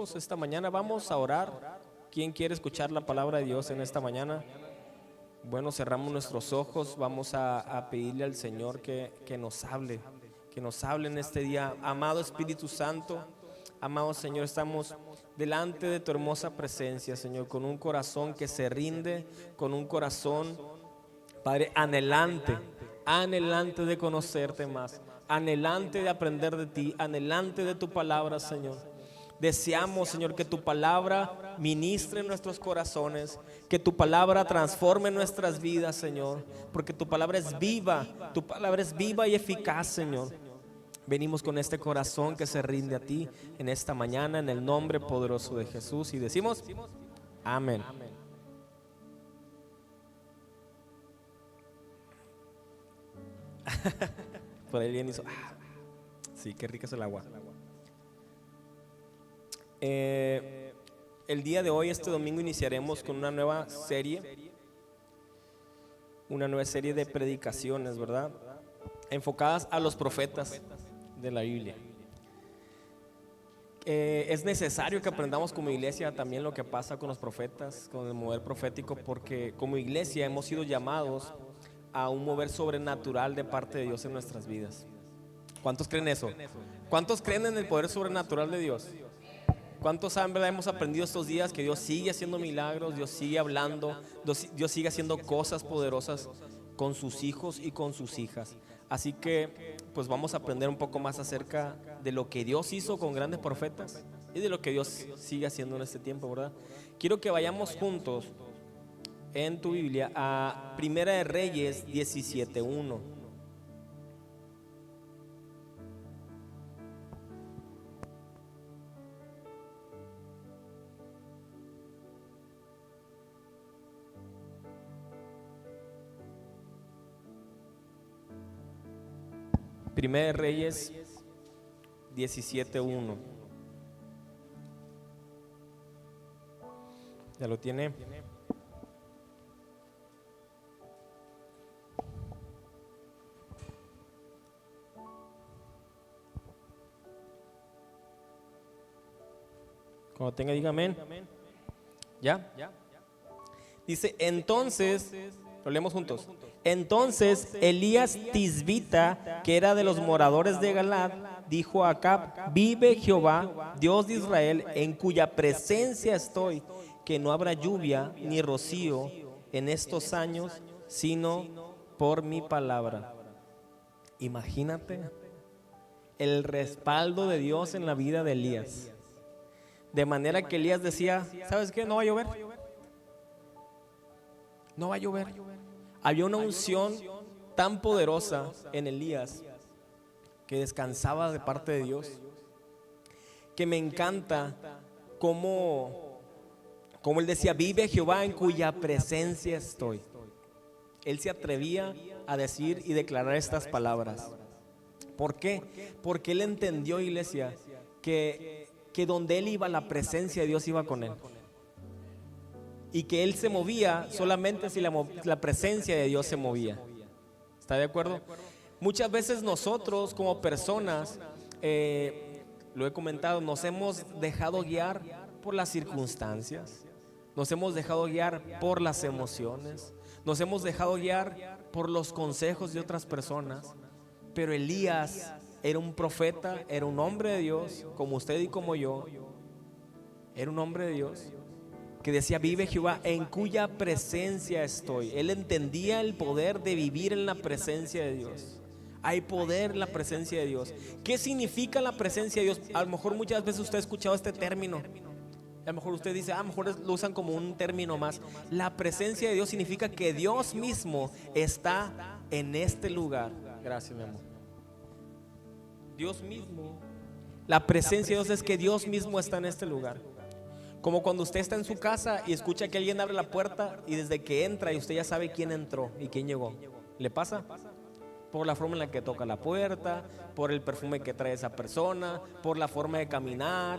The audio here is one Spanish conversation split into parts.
Esta mañana vamos a orar. ¿Quién quiere escuchar la palabra de Dios en esta mañana? Bueno, cerramos nuestros ojos, vamos a pedirle al Señor que nos hable en este día. Amado Espíritu Santo, amado Señor, estamos delante de tu hermosa presencia, Señor, con un corazón que se rinde, con un corazón, Padre, anhelante de conocerte más, anhelante de aprender de ti, anhelante de tu palabra, Señor. Deseamos, Señor, que tu palabra ministre en nuestros corazones, que tu palabra transforme nuestras vidas, Señor, porque tu palabra es viva y eficaz, Señor. Venimos con este corazón que se rinde a ti en esta mañana, en el nombre poderoso de Jesús, y decimos, amén. Por ahí alguien hizo, sí, qué rica es el agua. El día de hoy, este domingo, iniciaremos con una nueva serie de predicaciones, ¿verdad? Enfocadas a los profetas de la Biblia. Es necesario que aprendamos como iglesia también lo que pasa con los profetas, con el mover profético, porque como iglesia hemos sido llamados a un mover sobrenatural de parte de Dios en nuestras vidas. ¿Cuántos creen eso? ¿Cuántos creen en el poder sobrenatural de Dios? ¿Cuántos saben, verdad? Hemos aprendido estos días que Dios sigue haciendo milagros, Dios sigue hablando, Dios sigue haciendo cosas poderosas con sus hijos y con sus hijas. Así que pues vamos a aprender un poco más acerca de lo que Dios hizo con grandes profetas y de lo que Dios sigue haciendo en este tiempo, ¿verdad? Quiero que vayamos juntos en tu Biblia a Primera de Reyes 17:1. Primera de Reyes 17:1. ¿Ya lo tiene? Cuando tenga, diga amén. ¿Ya? Dice, entonces, lo leemos juntos. Entonces Elías Tisbita, que era de los moradores de Galad, dijo a Acab: vive Jehová, Dios de Israel, en cuya presencia estoy, que no habrá lluvia ni rocío en estos años, sino por mi palabra. Imagínate el respaldo de Dios en la vida de Elías. De manera que Elías decía, ¿sabes qué? No va a llover. No va a llover. Había una unción tan poderosa en Elías que descansaba de parte de Dios, que me encanta cómo él decía, vive Jehová en cuya presencia estoy. Él se atrevía a decir y declarar estas palabras. ¿Por qué? Porque él entendió, iglesia, que donde él iba, la presencia de Dios iba con él. Y que él se movía solamente si la presencia de Dios se movía. ¿Está de acuerdo? Muchas veces nosotros como personas, lo he comentado, nos hemos dejado guiar por las circunstancias, nos hemos dejado guiar por las emociones, nos hemos dejado guiar por los consejos de otras personas. Pero Elías era un profeta, era un hombre de Dios, como usted y como yo. Era un hombre de Dios que decía, vive Jehová, en cuya presencia estoy. Él entendía el poder de vivir en la presencia de Dios. Hay poder en la presencia de Dios. ¿Qué significa la presencia de Dios? A lo mejor muchas veces usted ha escuchado este término. A lo mejor usted dice, a lo mejor lo usan como un término más. La presencia de Dios significa que Dios mismo está en este lugar. Gracias, mi amor. Dios mismo. La presencia de Dios es que Dios mismo está en este lugar. Como cuando usted está en su casa y escucha que alguien abre la puerta y desde que entra y usted ya sabe quién entró y quién llegó. ¿Le pasa? Por la forma en la que toca la puerta, por el perfume que trae esa persona, por la forma de caminar.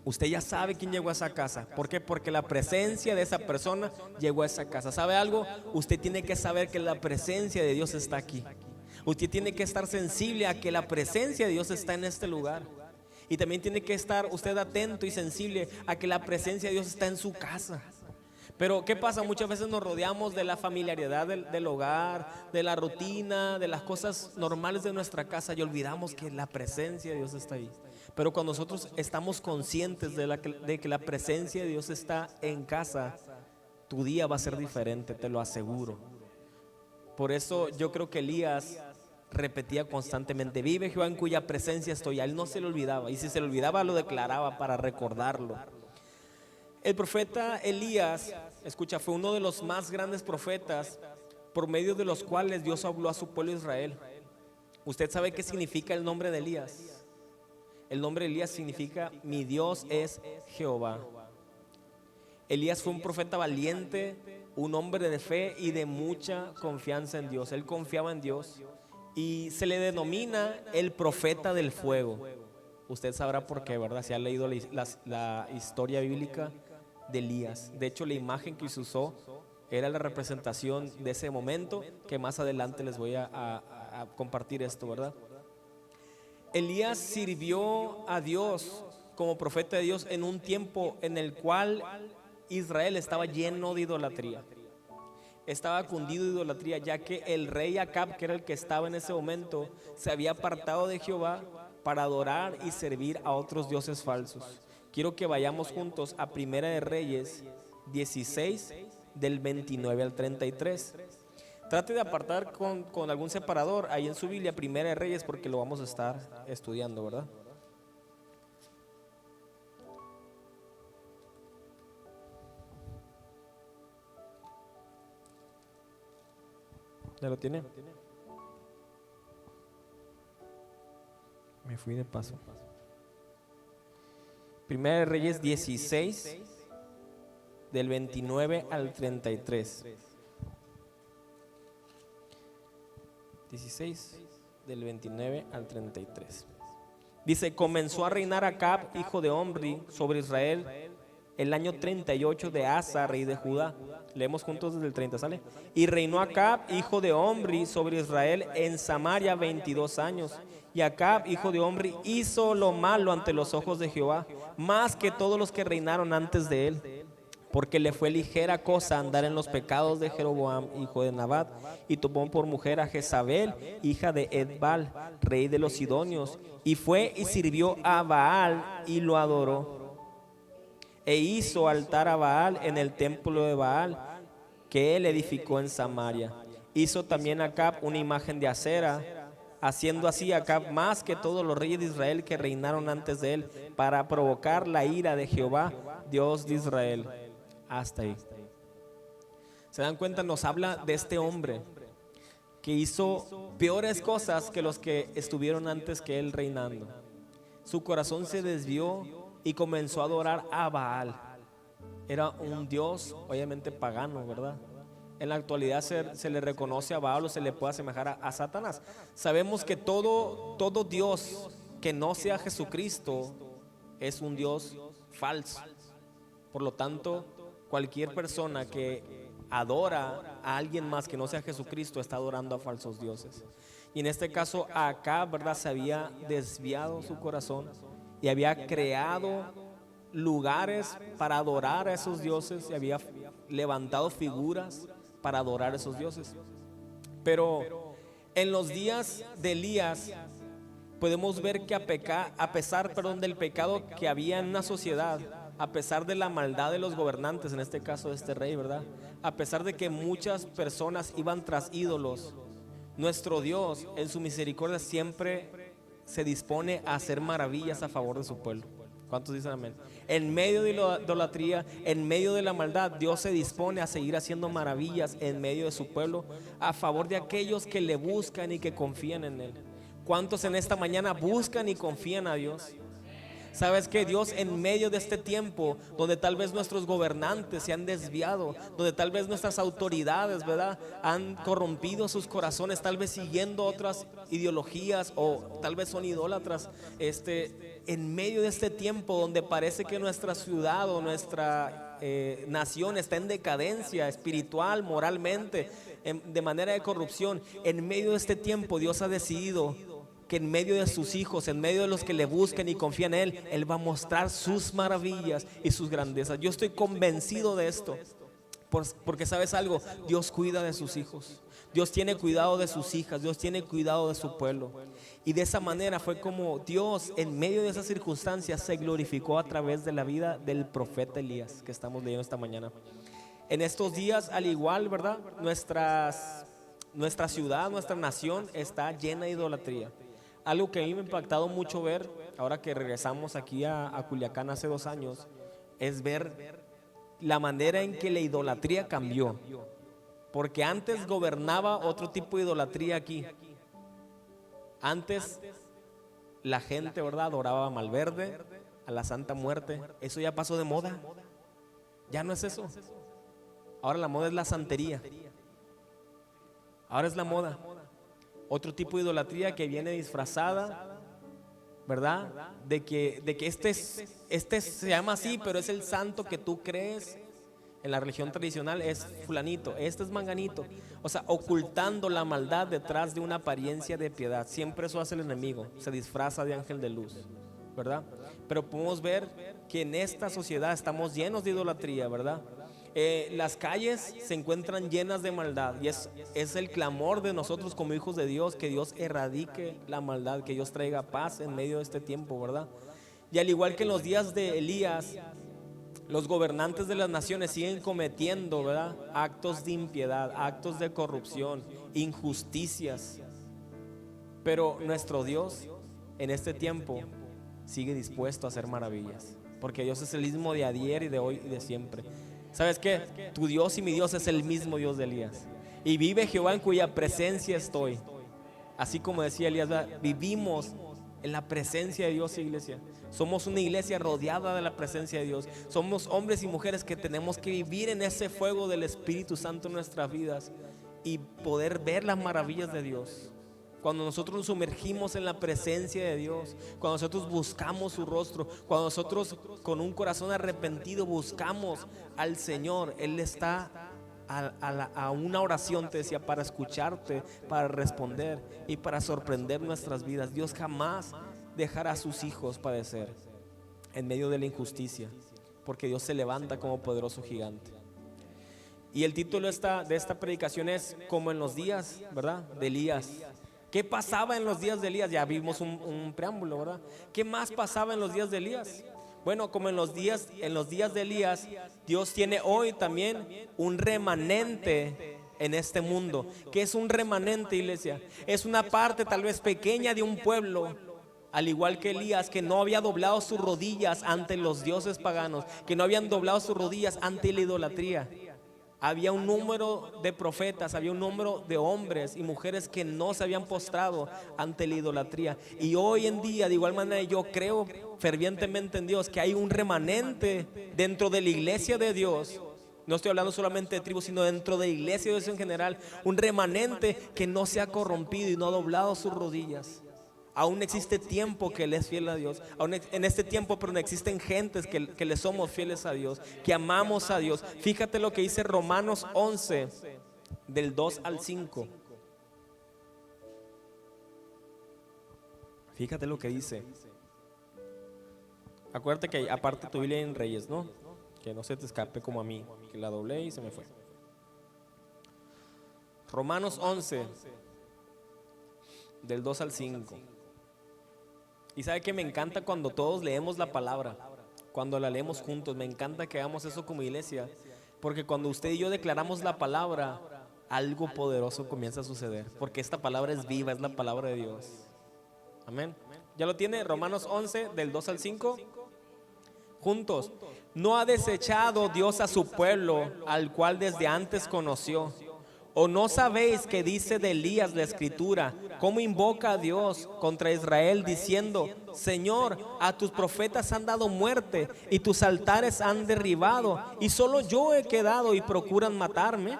Usted ya sabe quién llegó a esa casa. ¿Por qué? Porque la presencia de esa persona llegó a esa casa. ¿Sabe algo? Usted tiene que saber que la presencia de Dios está aquí. Usted tiene que estar sensible a que la presencia de Dios está en este lugar. Y también tiene que estar usted atento y sensible a que la presencia de Dios está en su casa. Pero ¿qué pasa? Muchas veces nos rodeamos de la familiaridad del hogar, de la rutina, de las cosas normales de nuestra casa y olvidamos que la presencia de Dios está ahí. Pero cuando nosotros estamos conscientes de que la presencia de Dios está en casa, tu día va a ser diferente, te lo aseguro. Por eso yo creo que Elías repetía constantemente: vive Jehová en cuya presencia estoy. A él no se le olvidaba, y si se le olvidaba lo declaraba para recordarlo. El profeta Elías, escucha, fue uno de los más grandes profetas por medio de los cuales Dios habló a su pueblo Israel. ¿Usted sabe qué significa el nombre de Elías? El nombre de Elías significa: mi Dios es Jehová. Elías fue un profeta valiente, un hombre de fe y de mucha confianza en Dios. Él confiaba en Dios y se le denomina el profeta del fuego. Usted sabrá por qué, ¿verdad? Si ha leído la historia bíblica de Elías. De hecho, la imagen que se usó era la representación de ese momento, que más adelante les voy a compartir esto, ¿verdad? Elías sirvió a Dios como profeta de Dios en un tiempo en el cual Israel estaba lleno de idolatría. Estaba cundido de idolatría, ya que el rey Acab, que era el que estaba en ese momento, se había apartado de Jehová para adorar y servir a otros dioses falsos. Quiero que vayamos juntos a Primera de Reyes 16, del 29 al 33. Trate de apartar con algún separador ahí en su Biblia Primera de Reyes, porque lo vamos a estar estudiando, ¿verdad? ¿Ya lo tiene? Me fui de paso. Primera de Reyes 16, del 29 al 33. 16, del 29 al 33. Dice: comenzó a reinar Acab, hijo de Omri, sobre Israel el año 38 de Asa, rey de Judá. Leemos juntos desde el 30, ¿sale? Y reinó Acab, hijo de Omri, sobre Israel en Samaria 22 años. Y Acab, hijo de Omri, hizo lo malo ante los ojos de Jehová, más que todos los que reinaron antes de él, porque le fue ligera cosa andar en los pecados de Jeroboam, hijo de Nabat, y tomó por mujer a Jezabel, hija de Edbal, rey de los Sidonios, y fue y sirvió a Baal y lo adoró. E hizo altar a Baal en el templo de Baal, que él edificó en Samaria. Hizo también Acab una imagen de acera, haciendo así Acab más que todos los reyes de Israel que reinaron antes de él, para provocar la ira de Jehová, Dios de Israel. Hasta ahí. ¿Se dan cuenta? Nos habla de este hombre que hizo peores cosas que los que estuvieron antes que él reinando. Su corazón se desvió y comenzó a adorar a Baal. Era un dios obviamente pagano, ¿verdad? En la actualidad se le reconoce a Baal o se le puede asemejar a Satanás. Sabemos que todo Dios que no sea Jesucristo es un Dios falso. Por lo tanto, cualquier persona que adora a alguien más que no sea Jesucristo está adorando a falsos dioses. Y en este caso acá, ¿verdad? Se había desviado su corazón y había creado lugares para adorar a esos dioses y había levantado figuras para adorar a esos dioses. Pero en los días de Elías podemos ver que a pesar del pecado que había en una sociedad, a pesar de la maldad de los gobernantes, en este caso de este rey, ¿verdad? A pesar de que muchas personas iban tras ídolos, nuestro Dios en su misericordia siempre se dispone a hacer maravillas a favor de su pueblo. ¿Cuántos dicen amén? En medio de la idolatría, en medio de la maldad, Dios se dispone a seguir haciendo maravillas en medio de su pueblo a favor de aquellos que le buscan y que confían en Él. ¿Cuántos en esta mañana buscan y confían a Dios? ¿Sabes que Dios en medio de este tiempo donde tal vez nuestros gobernantes se han desviado, donde tal vez nuestras autoridades, ¿verdad?, han corrompido sus corazones, tal vez siguiendo otras ideologías o tal vez son idólatras, en medio de este tiempo donde parece que nuestra ciudad o nuestra nación está en decadencia espiritual, moralmente, de manera de corrupción, en medio de este tiempo Dios ha decidido que en medio de sus hijos, en medio de los que le buscan y confían en Él, Él va a mostrar sus maravillas y sus grandezas. Yo estoy convencido de esto, porque sabes algo, Dios cuida de sus hijos, Dios tiene cuidado de sus hijas, Dios tiene cuidado de su pueblo. Y de esa manera fue como Dios, en medio de esas circunstancias, se glorificó a través de la vida del profeta Elías, que estamos leyendo esta mañana. En estos días, al igual, ¿verdad? Nuestra ciudad, nuestra nación está llena de idolatría. Algo que a mí me ha impactado mucho ver, ahora que regresamos aquí a Culiacán hace 2 años, es ver la manera en que la idolatría cambió. Porque antes gobernaba otro tipo de idolatría aquí. Antes la gente, ¿verdad?, adoraba a Malverde, a la Santa Muerte. Eso ya pasó de moda. Ya no es eso. Ahora la moda es la santería. Ahora es la moda. Otro tipo de idolatría que viene disfrazada, ¿verdad? De que este se llama así, pero es el santo que tú crees. En la religión tradicional es fulanito, este es manganito. O sea, ocultando la maldad detrás de una apariencia de piedad. Siempre eso hace el enemigo, se disfraza de ángel de luz, ¿verdad? Pero podemos ver que en esta sociedad estamos llenos de idolatría, ¿verdad? Las calles se encuentran llenas de maldad y es el clamor de nosotros como hijos de Dios, que Dios erradique la maldad, que Dios traiga paz en medio de este tiempo, ¿verdad? Y al igual que en los días de Elías, los gobernantes de las naciones siguen cometiendo, ¿verdad?, actos de impiedad, actos de corrupción, injusticias. Pero nuestro Dios en este tiempo sigue dispuesto a hacer maravillas, porque Dios es el mismo de ayer y de hoy y de siempre. ¿Sabes qué? Tu Dios y mi Dios es el mismo Dios de Elías. Y vive Jehová en cuya presencia estoy. Así como decía Elías, ¿verdad?, vivimos en la presencia de Dios, iglesia. Somos una iglesia rodeada de la presencia de Dios. Somos hombres y mujeres que tenemos que vivir en ese fuego del Espíritu Santo en nuestras vidas y poder ver las maravillas de Dios. Cuando nosotros nos sumergimos en la presencia de Dios, cuando nosotros buscamos su rostro, cuando nosotros con un corazón arrepentido buscamos al Señor, Él está a una oración, te decía, para escucharte, para responder y para sorprender nuestras vidas. Dios jamás dejará a sus hijos padecer en medio de la injusticia, porque Dios se levanta como poderoso gigante. Y el título de esta predicación es como en los días, ¿verdad?, de Elías. ¿Qué pasaba en los días de Elías? Ya vimos un preámbulo, ¿verdad? ¿Qué más pasaba en los días de Elías? Bueno, como en los días de Elías, Dios tiene hoy también un remanente en este mundo. ¿Qué es un remanente, iglesia? Es una parte tal vez pequeña de un pueblo, al igual que Elías, que no había doblado sus rodillas ante los dioses paganos, que no habían doblado sus rodillas ante la idolatría. Había un número de profetas, había un número de hombres y mujeres que no se habían postrado ante la idolatría. Y hoy en día, de igual manera, yo creo fervientemente en Dios que hay un remanente dentro de la iglesia de Dios. No estoy hablando solamente de tribus, sino dentro de la iglesia de Dios en general. Un remanente que no se ha corrompido y no ha doblado sus rodillas. Aún existe tiempo que Él es fiel a Dios. Aún en este tiempo, pero no existen gentes que le somos fieles a Dios, que amamos a Dios. Fíjate lo que dice Romanos 11, del 2 al 5. Fíjate lo que dice. Acuérdate que aparte tu Biblia en Reyes, ¿no? Que no se te escape como a mí, que la doblé y se me fue. Romanos 11, del 2 al 5. Y sabe que me encanta cuando todos leemos la palabra, cuando la leemos juntos. Me encanta que hagamos eso como iglesia, porque cuando usted y yo declaramos la palabra, algo poderoso comienza a suceder, porque esta palabra es viva, es la palabra de Dios. Amén. ¿Ya lo tiene? Romanos 11, del 2 al 5. Juntos. No ha desechado Dios a su pueblo, al cual desde antes conoció. ¿O no sabéis que dice de Elías la escritura, cómo invoca a Dios contra Israel diciendo: Señor, a tus profetas han dado muerte y tus altares han derribado, y solo yo he quedado y procuran matarme?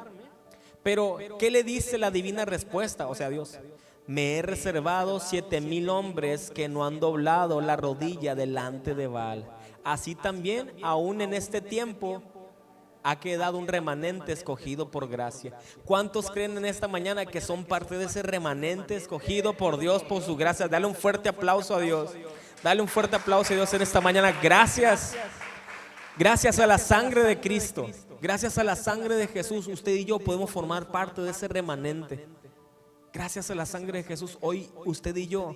Pero ¿qué le dice la divina respuesta? O sea, Dios: me he reservado 7,000 hombres que no han doblado la rodilla delante de Baal. Así también, aún en este tiempo, ha quedado un remanente escogido por gracia. ¿Cuántos creen en esta mañana que son parte de ese remanente escogido por Dios, por su gracia? Dale un fuerte aplauso a Dios. Dale un fuerte aplauso a Dios en esta mañana. Gracias. Gracias a la sangre de Cristo, gracias a la sangre de Jesús, usted y yo podemos formar parte de ese remanente. Gracias a la sangre de Jesús, hoy usted y yo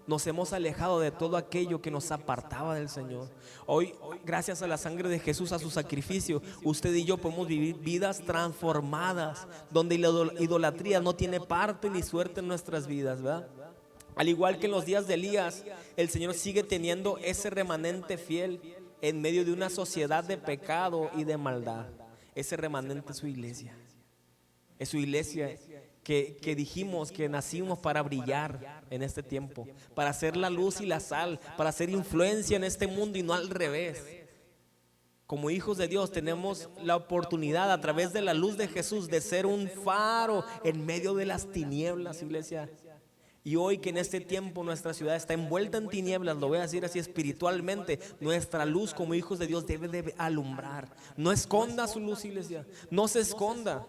nos hemos alejado de todo aquello que nos apartaba del Señor. Hoy, gracias a la sangre de Jesús, a su sacrificio, usted y yo podemos vivir vidas transformadas, donde la idolatría no tiene parte ni suerte en nuestras vidas, ¿verdad? Al igual que en los días de Elías, el Señor sigue teniendo ese remanente fiel en medio de una sociedad de pecado y de maldad. Ese remanente es su iglesia. Es su iglesia que dijimos que nacimos para brillar en este tiempo, para ser la luz y la sal, para hacer influencia en este mundo y no al revés. Como hijos de Dios tenemos la oportunidad a través de la luz de Jesús de ser un faro en medio de las tinieblas, iglesia. Y hoy que en este tiempo nuestra ciudad está envuelta en tinieblas, lo voy a decir así espiritualmente, nuestra luz como hijos de Dios debe de alumbrar. No esconda su luz, iglesia, no se esconda,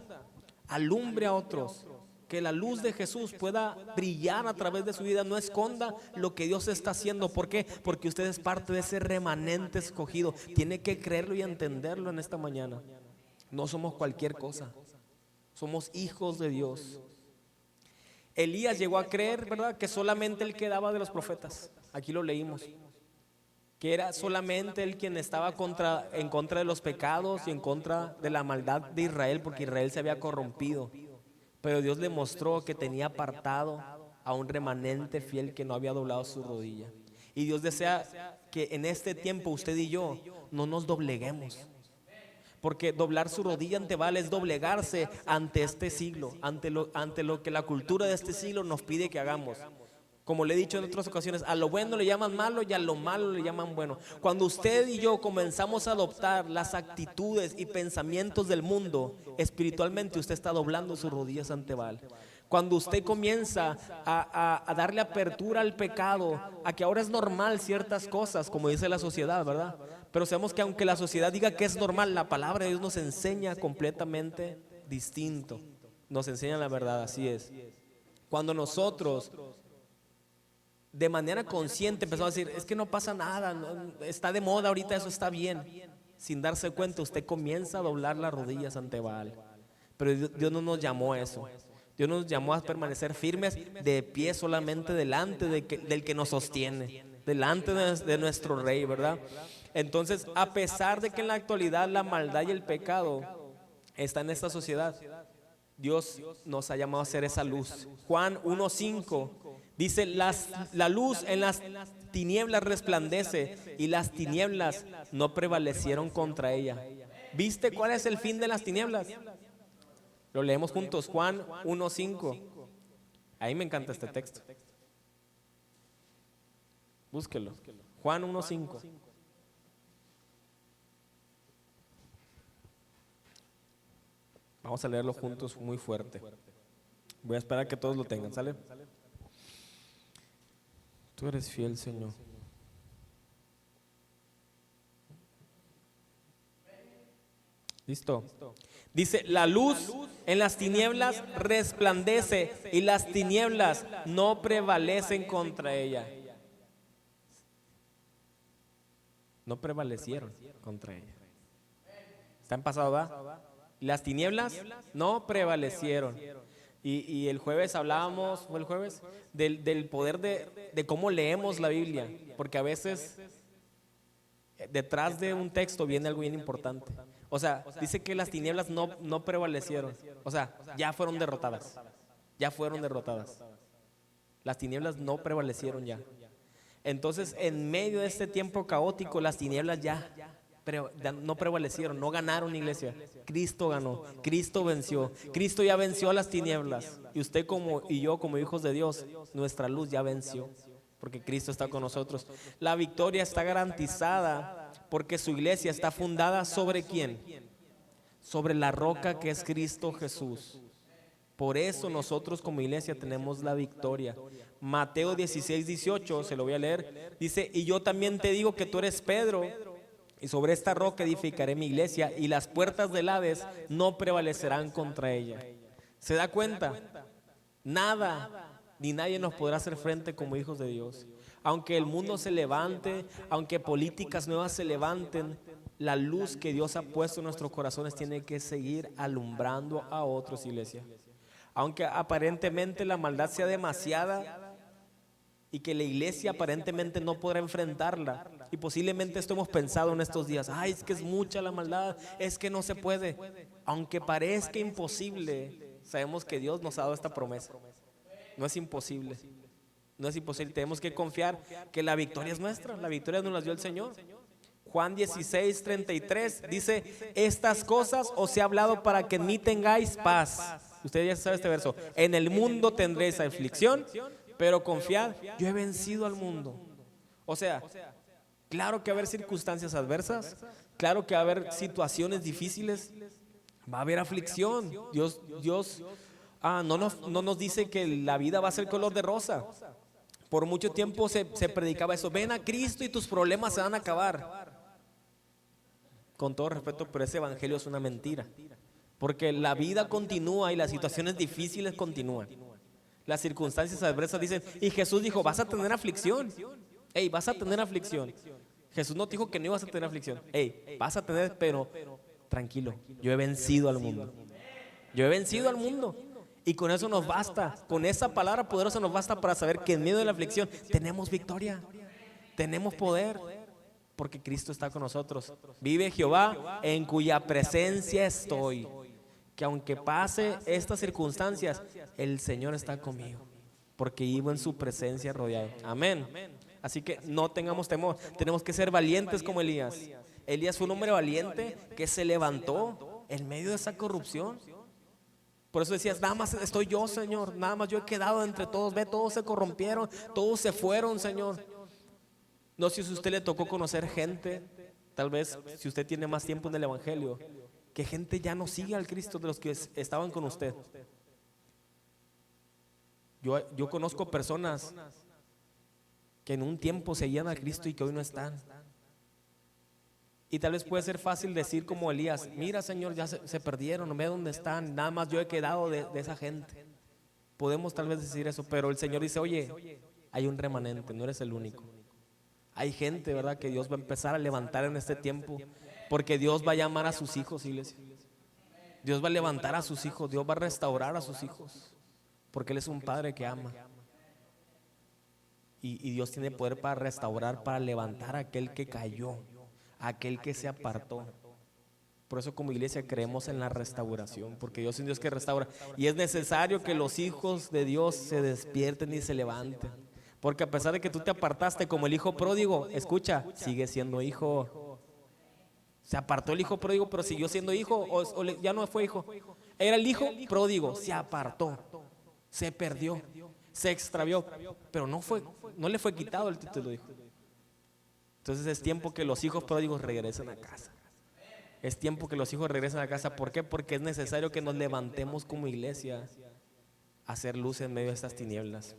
alumbre a otros. Que la luz de Jesús pueda brillar a través de su vida. No esconda lo que Dios está haciendo. ¿Por qué? Porque usted es parte de ese remanente escogido. Tiene que creerlo y entenderlo en esta mañana. No somos cualquier cosa, somos hijos de Dios. Elías llegó a creer, ¿verdad?, que solamente él quedaba de los profetas. Aquí lo leímos, que era solamente él quien estaba en contra de los pecados y en contra de la maldad de Israel, porque Israel se había corrompido. Pero Dios le mostró que tenía apartado a un remanente fiel que no había doblado su rodilla. Y Dios desea que en este tiempo usted y yo no nos dobleguemos. Porque doblar su rodilla ante Baal es doblegarse ante este siglo, ante lo que la cultura de este siglo nos pide que hagamos. Como le he dicho en otras ocasiones, a lo bueno le llaman malo y a lo malo le llaman bueno. Cuando usted y yo comenzamos a adoptar las actitudes y pensamientos del mundo, espiritualmente usted está doblando sus rodillas ante Baal. Cuando usted comienza a darle apertura al pecado, a que ahora es normal ciertas cosas, como dice la sociedad, ¿verdad? Pero sabemos que aunque la sociedad diga que es normal, la palabra de Dios nos enseña completamente distinto. Nos enseña la verdad, así es. Cuando nosotros de manera consciente empezamos a decir, es que no pasa nada, no, está de moda ahorita, eso está bien. Sin darse cuenta, usted comienza a doblar las rodillas ante Baal. Pero Dios no nos llamó a eso. Dios nos llamó a permanecer firmes de pie solamente delante del que nos sostiene, delante de nuestro Rey, ¿verdad? Entonces, a pesar de que en la actualidad la maldad y el pecado está en esta sociedad, Dios nos ha llamado a ser esa luz. Juan 1:5 dice, la luz en las tinieblas resplandece y las tinieblas no prevalecieron contra ella. ¿Viste cuál es el fin de las tinieblas? Lo leemos juntos, Juan 1:5. Ahí me encanta este texto. Búsquelo. Juan 1:5. Vamos a leerlo juntos muy fuerte. Voy a esperar a que todos lo tengan, ¿sale? Tú eres fiel, Señor. ¿Listo? Dice, la luz en las tinieblas resplandece y las tinieblas no prevalecen contra ella. No prevalecieron contra ella. ¿Está en pasado, va? Las tinieblas no prevalecieron. Y el jueves hablábamos, ¿fue el jueves? Del poder de cómo leemos la Biblia. Porque a veces detrás de un texto viene algo bien importante. O sea, dice que las tinieblas no prevalecieron. O sea, ya fueron derrotadas. Ya fueron derrotadas. Las tinieblas no prevalecieron ya. Entonces, en medio de este tiempo caótico, las tinieblas ya no prevalecieron, no ganaron, iglesia. Cristo ganó, Cristo venció. Cristo ya venció a las tinieblas. Y usted y yo como hijos de Dios, nuestra luz ya venció, porque Cristo está con nosotros. La victoria está garantizada porque su iglesia está fundada ¿sobre quién? Sobre la roca que es Cristo Jesús. Por eso nosotros como iglesia tenemos la victoria. Mateo 16:18, se lo voy a leer. Dice, y yo también te digo que tú eres Pedro, Y sobre esta roca edificaré mi iglesia y las puertas del Hades no prevalecerán contra ella. ¿Se da cuenta? Nada ni nadie nos podrá hacer frente como hijos de Dios. Aunque el mundo se levante, aunque políticas nuevas se levanten, la luz que Dios ha puesto en nuestros corazones tiene que seguir alumbrando a otros, iglesia. Aunque aparentemente la maldad sea demasiada y que la iglesia aparentemente no podrá enfrentarla, y posiblemente esto hemos pensado en estos días, ay, es que es mucha la maldad, es que no se puede. Aunque parezca imposible, sabemos que Dios nos ha dado esta promesa. No es imposible, no es imposible. Tenemos que confiar que la victoria es nuestra, la victoria nos la dio el Señor. Juan 16:33 dice: estas cosas os he hablado para que en mí tengáis paz. Usted ya sabe este verso: en el mundo tendréis aflicción, pero confiad, yo he vencido al mundo. O sea, claro que va a haber circunstancias adversas, claro que va a haber situaciones difíciles, va a haber aflicción. Dios no nos dice que la vida va a ser color de rosa. Por mucho tiempo se predicaba eso: ven a Cristo y tus problemas se van a acabar. Con todo respeto, pero ese evangelio es una mentira, porque la vida continúa y las situaciones difíciles continúan. Las circunstancias adversas dicen, y Jesús dijo: vas a tener aflicción. Ey, vas a tener aflicción. Jesús no dijo que no ibas a tener aflicción. Ey, vas a tener, pero tranquilo, yo he vencido al mundo. Yo he vencido al mundo. Y con eso nos basta, con esa palabra poderosa nos basta para saber que en medio de la aflicción tenemos victoria, tenemos poder, porque Cristo está con nosotros. Vive Jehová, en cuya presencia estoy. Que aunque pase estas circunstancias, el Señor está conmigo, porque vivo en su presencia rodeado. Amén. Así que no tengamos temor, tenemos que ser valientes como Elías. Elías fue un hombre valiente que se levantó en medio de esa corrupción. Por eso decías: nada más estoy yo, Señor, nada más yo he quedado entre todos. Ve, todos se corrompieron, todos se fueron, Señor. No sé si a usted le tocó conocer gente, tal vez si usted tiene más tiempo en el evangelio, que gente ya no sigue al Cristo de los que estaban con usted. Yo conozco personas que en un tiempo seguían a Cristo y que hoy no están. Y tal vez puede ser fácil decir como Elías: mira, Señor, ya se perdieron, no ve dónde están, nada más yo he quedado de esa gente. Podemos tal vez decir eso, pero el Señor dice: oye, hay un remanente, no eres el único. Hay gente, ¿verdad?, que Dios va a empezar a levantar en este tiempo, porque Dios va a llamar a sus hijos, iglesia. Dios va a levantar a sus hijos, Dios va a restaurar a sus hijos, porque Él es un Padre que ama. Y Dios tiene poder para restaurar, para levantar a aquel que cayó, a aquel que se apartó. Por eso como iglesia creemos en la restauración, porque Dios es un Dios que restaura. Y es necesario que los hijos de Dios se despierten y se levanten, porque a pesar de que tú te apartaste como el hijo pródigo, escucha, sigue siendo hijo. Se apartó el hijo pródigo, pero siguió siendo hijo, o ya no fue hijo. Era el hijo pródigo, se apartó, se perdió, se extravió, pero no le fue quitado el título de hijo. Entonces es tiempo que los hijos pródigos regresen a casa. Es tiempo que los hijos regresen a casa. ¿Por qué? Porque es necesario que nos levantemos como iglesia a hacer luz en medio de estas tinieblas.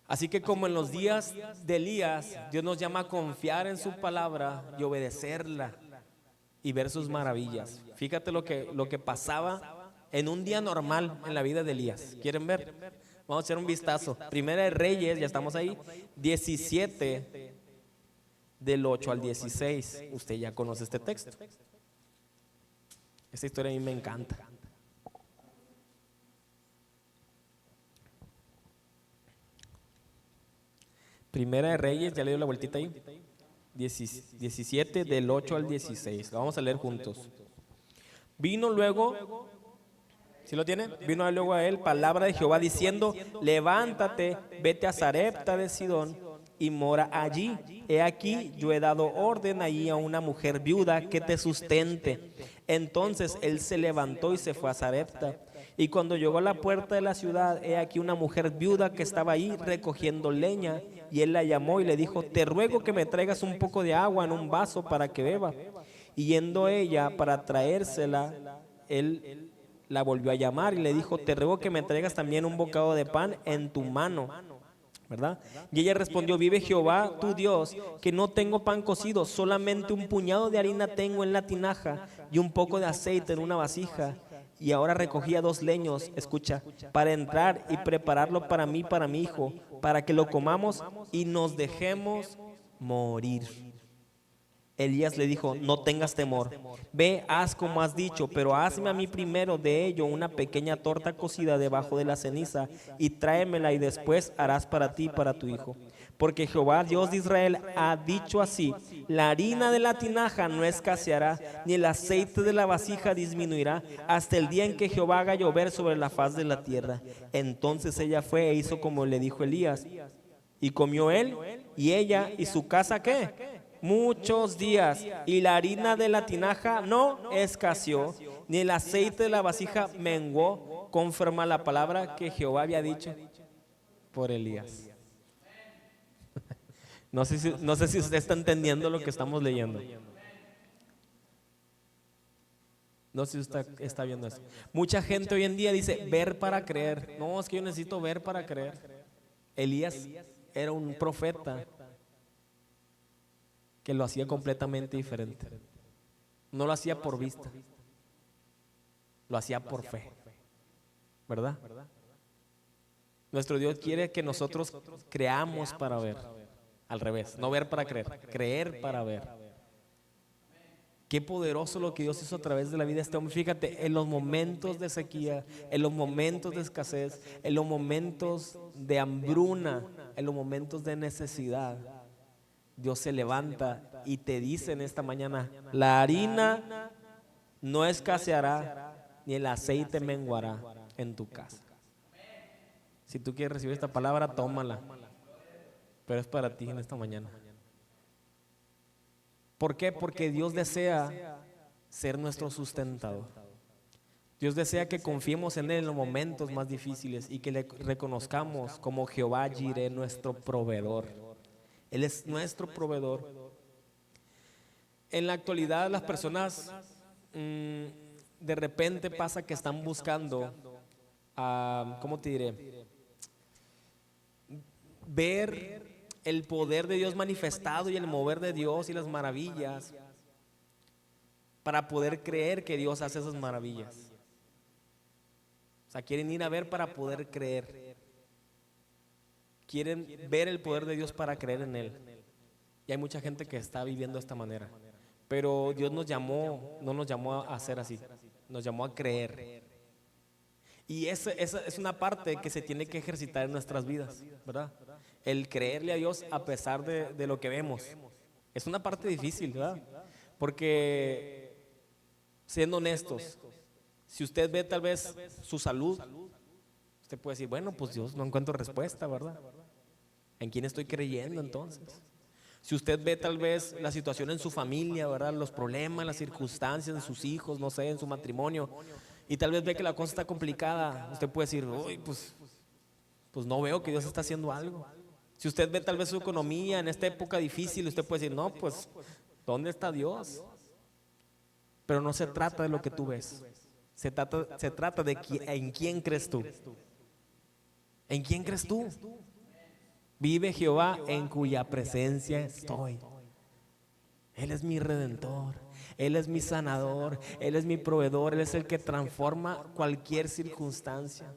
Así que como en los días de Elías, Dios nos llama a confiar en su palabra y obedecerla y ver sus maravillas. Fíjate lo que pasaba en un día normal en la vida de Elías. ¿Quieren ver? Vamos a echar un vistazo. Primera de Reyes, ya estamos ahí, 17, del 8 al 16. Usted ya conoce este texto. Esta historia a mí me encanta. Primera de Reyes, ya le dio la vueltita ahí. 17 del 8 al 16. Lo vamos a leer juntos. Vino luego, ¿sí lo tiene? Vino luego a él palabra de Jehová diciendo: levántate, vete a Sarepta de Sidón y mora allí. He aquí, yo he dado orden allí a una mujer viuda que te sustente. Entonces él se levantó y se fue a Sarepta. Y cuando llegó a la puerta de la ciudad, he aquí una mujer viuda que estaba ahí recogiendo leña. Y él la llamó y le dijo: te ruego que me traigas un poco de agua en un vaso para que beba. Y yendo ella para traérsela, él la volvió a llamar y le dijo: te ruego que me traigas también un bocado de pan en tu mano. ¿verdad? Y ella respondió: vive Jehová tu Dios, que no tengo pan cocido, solamente un puñado de harina tengo en la tinaja y un poco de aceite en una vasija. Y ahora recogía 2 leños, escucha, para entrar y prepararlo para mí, para mi hijo, para que lo comamos y nos dejemos morir. Elías le dijo: no tengas temor, ve, haz como has dicho, pero hazme a mí primero de ello una pequeña torta cocida debajo de la ceniza y tráemela, y después harás para ti y para tu hijo. Porque Jehová, Dios de Israel, ha dicho así: la harina de la tinaja no escaseará, ni el aceite de la vasija disminuirá, hasta el día en que Jehová haga llover sobre la faz de la tierra. Entonces ella fue e hizo como le dijo Elías. Y comió él y ella y su casa, ¿qué? Muchos días. Y la harina de la tinaja no escaseó, ni el aceite de la vasija menguó, conforme a la palabra que Jehová había dicho por Elías. No sé si usted está entendiendo lo que estamos leyendo. No sé si usted está viendo eso. Mucha gente hoy en día dice ver para creer. No, es que yo necesito ver para creer. Elías era un profeta que lo hacía completamente diferente. No lo hacía por vista, lo hacía por fe, ¿verdad? Nuestro Dios quiere que nosotros creamos para ver. Al revés, no ver para creer, creer para ver. Qué poderoso lo que Dios hizo a través de la vida de este hombre. Fíjate, en los momentos de sequía, en los momentos de escasez, en los momentos de hambruna, en los momentos de necesidad, Dios se levanta y te dice en esta mañana: la harina no escaseará, ni el aceite menguará en tu casa. Si tú quieres recibir esta palabra, tómala, pero es para ti en esta mañana. ¿Por qué? Porque Dios desea ser nuestro sustentador. Dios desea que confiemos en Él en los momentos más difíciles y que le reconozcamos como Jehová Jireh, nuestro proveedor. Él es nuestro proveedor. En la actualidad las personas de repente pasa que están buscando, ¿cómo te diré? Ver el poder de Dios manifestado y el mover de Dios y las maravillas para poder creer que Dios hace esas maravillas. O sea, quieren ir a ver para poder creer. Quieren ver el poder de Dios para creer en Él. Y hay mucha gente que está viviendo de esta manera. Pero Dios nos llamó, no nos llamó a ser así, nos llamó a creer. Y esa es una parte que se tiene que ejercitar en nuestras vidas, ¿verdad? El creerle a Dios a pesar de lo que vemos. Es una parte difícil, ¿verdad? Porque, siendo honestos, si usted ve tal vez su salud, usted puede decir: bueno, pues Dios, no encuentro respuesta, ¿verdad? ¿En quién estoy creyendo entonces? Si usted ve tal vez la situación en su familia, ¿verdad? Los problemas, las circunstancias de sus hijos, no sé, en su matrimonio, y tal vez ve que la cosa está complicada, usted puede decir: uy, pues no veo que Dios está haciendo algo. Si usted ve tal vez su economía en esta época difícil, usted puede decir: no, pues, ¿dónde está Dios? Pero no se trata de lo que tú ves. Se trata de en quién crees tú. ¿En quién crees tú? Vive Jehová en cuya presencia estoy. Él es mi redentor, Él es mi sanador, Él es mi proveedor, Él es el que transforma cualquier circunstancia.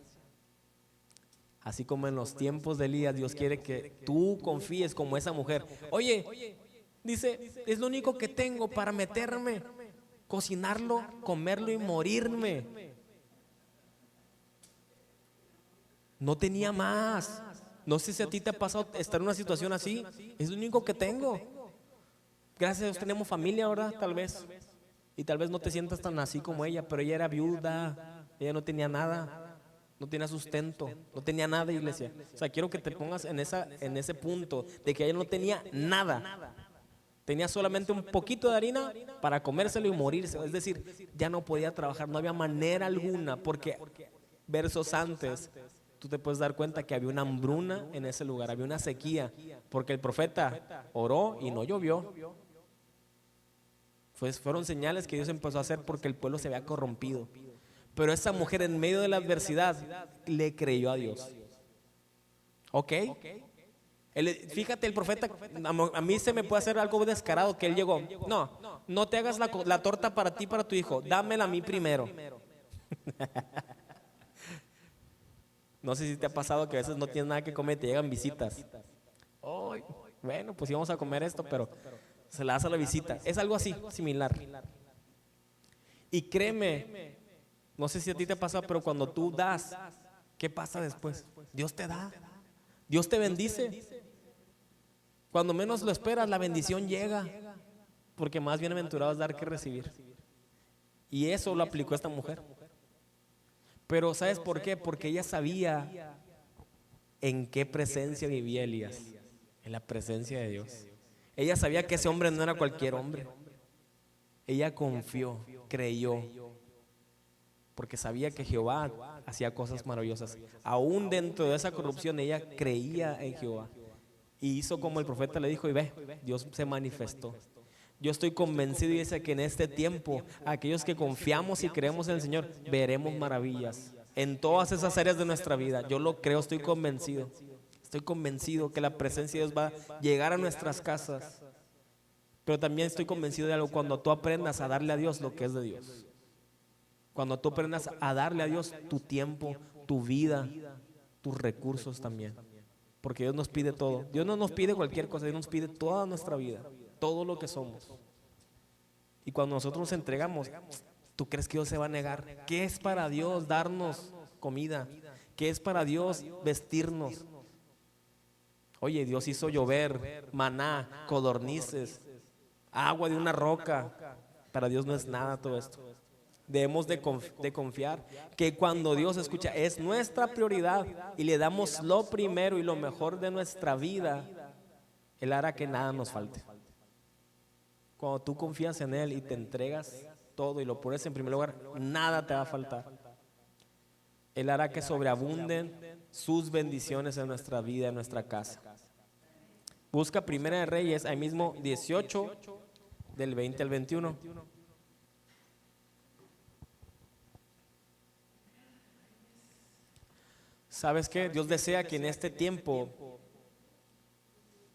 Así como en los tiempos de Elías, Dios quiere que tú confíes como esa mujer. Oye, dice: es lo único que tengo para meterme, cocinarlo, comerlo y morirme. No tenía más. No sé si a ti te ha pasado estar en una situación así. Es lo único que tengo. Gracias a Dios tenemos familia ahora, tal vez. Y tal vez no te sientas tan así como ella, pero ella era viuda, ella no tenía nada, no tenía sustento, no tenía nada, iglesia. O sea, quiero que te pongas en ese punto de que ella no tenía nada. Tenía solamente un poquito de harina para comérselo y morirse. Es decir, ya no podía trabajar, no había manera alguna, porque versos antes tú te puedes dar cuenta que había una hambruna en ese lugar, había una sequía, porque el profeta oró y no llovió. Fueron señales que Dios empezó a hacer porque el pueblo se había corrompido. Pero esa mujer, en medio de la adversidad, le creyó a Dios. ¿Ok? Fíjate, el profeta, a mí se me puede hacer algo descarado que él llegó. No, no te hagas la torta para ti, para tu hijo, dámela a mí primero. No sé si te ha pasado que a veces no tienes nada que comer y te llegan visitas. Ay, bueno, pues íbamos a comer esto, pero se la das a la visita. Es algo así, similar. Y créeme, no sé si a ti te pasa, pero cuando tú das, ¿qué pasa después? Dios te da, Dios te bendice. Cuando menos lo esperas, la bendición llega, porque más bienaventurado es dar que recibir. Y eso lo aplicó esta mujer. Pero ¿sabes por qué? Porque ella sabía en qué presencia vivía Elías, en la presencia de Dios. Ella sabía que ese hombre no era cualquier hombre. Ella confió, creyó, porque sabía que Jehová hacía cosas maravillosas. Aún dentro de esa corrupción, ella creía en Jehová. Y hizo como el profeta le dijo, y ve, Dios se manifestó. Yo estoy convencido y dice que en este tiempo, aquellos que confiamos y creemos en el Señor, veremos maravillas en todas esas áreas de nuestra vida. Yo lo creo, estoy convencido. Estoy convencido que la presencia de Dios va a llegar a nuestras casas. Pero también estoy convencido de algo: cuando tú aprendas a darle a Dios lo que es de Dios, cuando tú aprendas a darle a Dios tu tiempo, tu vida, tus recursos también. Porque Dios nos pide todo. Dios no nos pide cualquier cosa, Dios nos pide toda nuestra vida, todo lo que somos. Y cuando nosotros nos entregamos, ¿tú crees que Dios se va a negar? ¿Qué es para Dios darnos comida? ¿Qué es para Dios vestirnos? Oye, Dios hizo llover, maná, codornices, agua de una roca. Para Dios no es nada todo esto. Debemos de confiar que cuando Dios escucha, es nuestra prioridad y le damos lo primero y lo mejor de nuestra vida, Él hará que nada nos falte. Cuando tú confías en Él y te entregas todo y lo pones en primer lugar, nada te va a faltar. Él hará que sobreabunden sus bendiciones en nuestra vida, en nuestra casa. Busca Primera de Reyes, ahí mismo 18, del 20 al 21. ¿Sabes qué? Dios desea que en este tiempo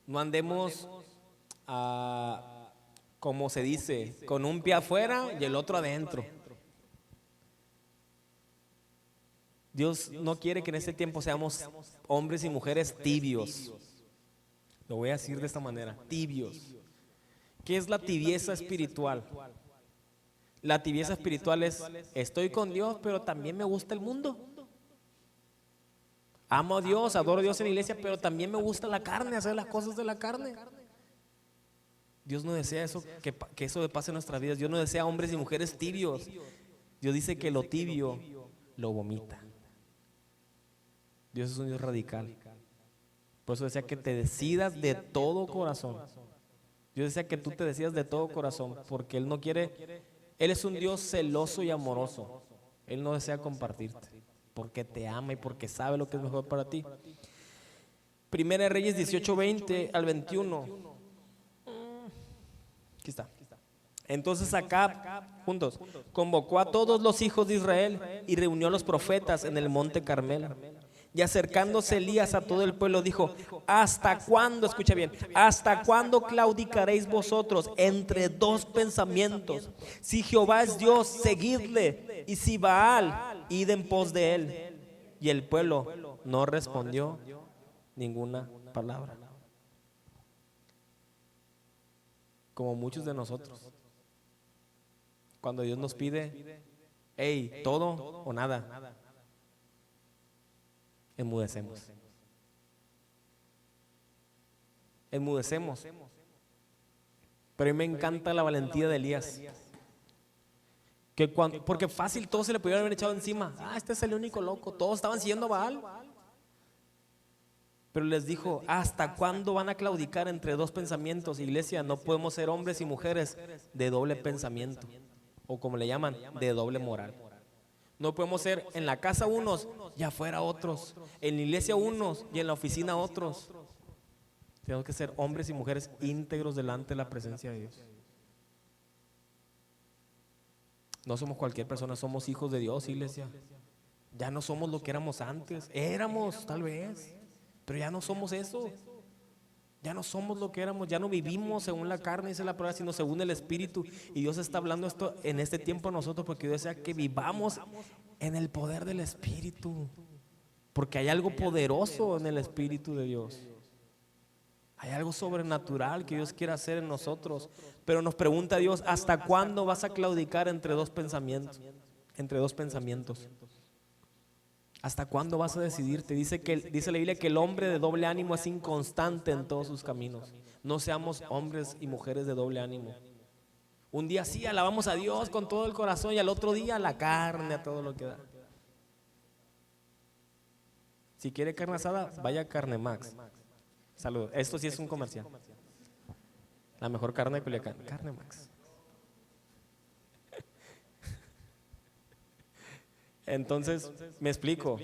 no andemos, como se dice, con un pie afuera y el otro adentro. Dios no quiere que en este tiempo seamos hombres y mujeres tibios. Lo voy a decir de esta manera, tibios. ¿Qué es la tibieza espiritual? La tibieza espiritual es: estoy con Dios, pero también me gusta el mundo. Amo a Dios, adoro a Dios en la iglesia, pero también me gusta la carne, hacer las cosas de la carne. Dios no desea eso, que eso pase en nuestras vidas. Dios no desea hombres y mujeres tibios. Dios dice que lo tibio lo vomita. Dios es un Dios radical. Por eso desea que te decidas de todo corazón. Dios desea que tú te decidas de todo corazón, porque Él no quiere, Él es un Dios celoso y amoroso. Él no desea compartirte, porque te ama y porque sabe lo que es mejor para ti. Primera de Reyes 18, 20 al 21. Aquí está. Entonces Acab, juntos, convocó a todos los hijos de Israel y reunió a los profetas en el monte Carmelo. Y acercándose Elías a todo el pueblo dijo: ¿hasta cuándo, escucha bien, hasta cuándo claudicaréis vosotros entre dos pensamientos? Si Jehová es Dios, seguidle, y si Baal, id en pos de él. Y el pueblo no respondió ninguna palabra. Como muchos de nosotros, cuando Dios nos pide, hey, todo o nada, enmudecemos. Enmudecemos. Pero a mí me encanta la valentía de Elías. Porque fácil todos se le pudieron haber echado encima. Este es el único loco. Todos estaban siguiendo a Baal. Pero les dijo: ¿hasta cuándo van a claudicar entre dos pensamientos? Iglesia, no podemos ser hombres y mujeres de doble pensamiento, o como le llaman, de doble moral. No podemos ser en la casa unos y afuera otros, en la iglesia unos y en la oficina otros. Tenemos que ser hombres y mujeres íntegros delante de la presencia de Dios. No somos cualquier persona, somos hijos de Dios, iglesia. Ya no somos lo que éramos antes. Éramos, tal vez, pero ya no somos eso. Ya no somos lo que éramos, ya no vivimos según la carne, dice la palabra, sino según el Espíritu. Y Dios está hablando esto en este tiempo a nosotros porque Dios desea que vivamos en el poder del Espíritu. Porque hay algo poderoso en el Espíritu de Dios. Hay algo sobrenatural que Dios quiere hacer en nosotros. Pero nos pregunta Dios, ¿hasta cuándo vas a claudicar entre dos pensamientos? Entre dos pensamientos. ¿Hasta cuándo vas a decidirte? Dice la Biblia que el hombre de doble ánimo es inconstante en todos sus caminos. No seamos hombres y mujeres de doble ánimo. Un día sí alabamos a Dios con todo el corazón y al otro día la carne, a todo lo que da. Si quiere carne asada, vaya a Carne Max. Saludos. Esto sí es un comercial. La mejor carne de Culiacán, Carne Max. Entonces, me explico.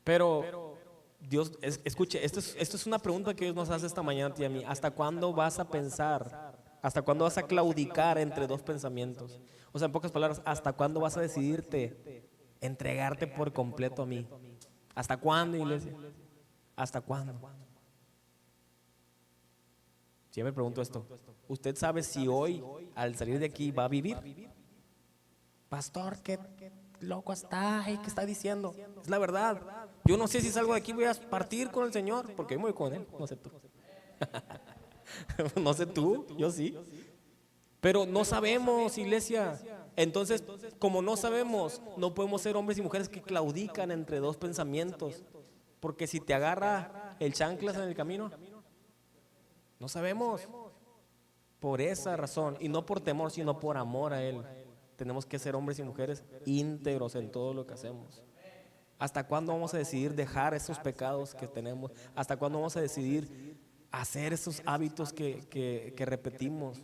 Pero Dios, escuche, esto es una pregunta que Dios nos hace esta mañana a ti y a mí. ¿Hasta cuándo vas a pensar? ¿Hasta cuándo vas a claudicar entre dos pensamientos? O sea, en pocas palabras, ¿hasta cuándo vas a decidirte entregarte por completo a mí? ¿Hasta cuándo, iglesia? ¿Hasta cuándo? Siempre pregunto esto. ¿Usted sabe si hoy, al salir de aquí, va a vivir? Pastor, qué loco está, ¿qué está diciendo? Es la verdad. Yo no sé si salgo de aquí voy a partir con el Señor, porque yo me voy con Él, no sé tú. No sé tú, yo sí. Pero no sabemos, iglesia. Entonces, como no sabemos, no podemos ser hombres y mujeres que claudican entre dos pensamientos. Porque si te agarra el chanclas en el camino, no sabemos. Por esa razón, y no por temor, sino por amor a Él, tenemos que ser hombres y mujeres íntegros en todo lo que hacemos. ¿Hasta cuándo vamos a decidir dejar esos pecados que tenemos? ¿Hasta cuándo vamos a decidir hacer esos hábitos que repetimos?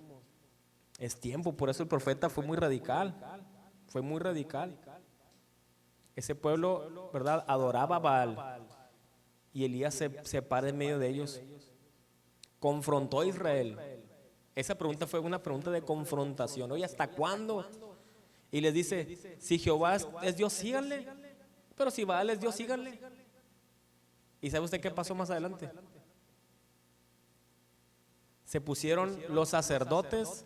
Es tiempo, por eso el profeta fue muy radical. Fue muy radical. Ese pueblo, ¿verdad?, adoraba a Baal. Y Elías se para en medio de ellos. Confrontó a Israel. Esa pregunta fue una pregunta de confrontación. Oye, ¿hasta cuándo? Y les dice, si Jehová es Dios, síganle. Pero si Baal es Dios, síganle. ¿Y sabe usted qué pasó más adelante? Se pusieron los sacerdotes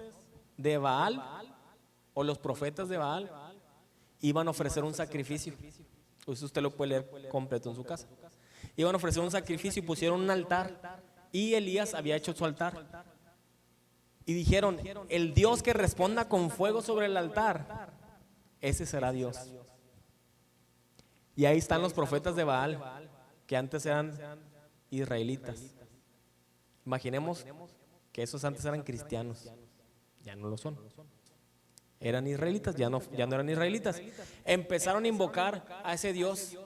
de Baal o los profetas de Baal, iban a ofrecer un sacrificio. Pues usted lo puede leer completo en su casa. Iban a ofrecer un sacrificio y pusieron un altar. Y Elías había hecho su altar. Y dijeron, el Dios que responda con fuego sobre el altar, ese será Dios. Y ahí están los profetas de Baal, que antes eran israelitas. Imaginemos que esos antes eran cristianos. Ya no lo son. Eran israelitas, ya no eran israelitas. Empezaron a invocar a ese Dios.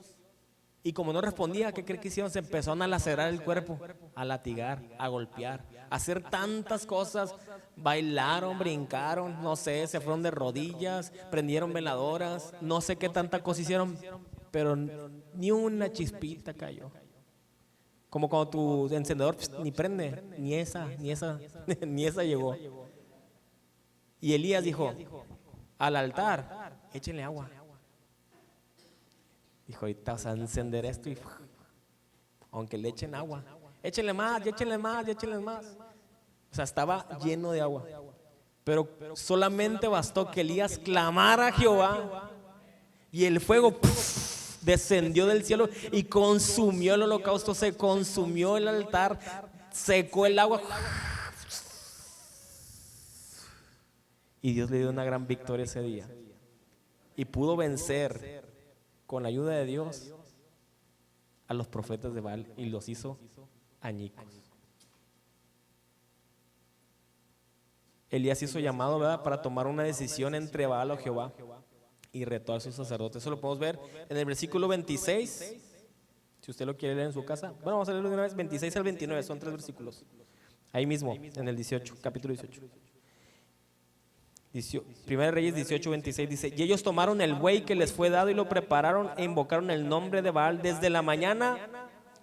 Y como no respondía, ¿qué creen que hicieron? Se empezaron a lacerar el cuerpo, a latigar, a golpear, a hacer tantas cosas. Bailaron, brincaron, no sé, se fueron de rodillas, prendieron veladoras, no sé qué tanta cosa hicieron, pero ni una chispita cayó. Como cuando tu encendedor ni prende, ni esa ni esa llegó. Y Elías dijo, al altar, échenle agua. Dijo, ahorita vas a encender esto y aunque le echen agua, échenle más, y échenle más, y échenle más. O sea, estaba lleno de agua. Pero solamente bastó que Elías clamara a Jehová y el fuego descendió del cielo y consumió el holocausto, se consumió el altar, secó el agua. Y Dios le dio una gran victoria ese día. Y pudo vencer con la ayuda de Dios a los profetas de Baal y los hizo añicos. Elías hizo llamado, ¿verdad?, para tomar una decisión entre Baal o Jehová y retó a sus sacerdotes. Eso lo podemos ver en el versículo 26. Si usted lo quiere leer en su casa. Bueno, vamos a leerlo de una vez, 26 al 29, son 3 versículos. Ahí mismo, en el 18, capítulo 18. Primera de Reyes 18, 26 dice, y ellos tomaron el buey que les fue dado y lo prepararon e invocaron el nombre de Baal desde la mañana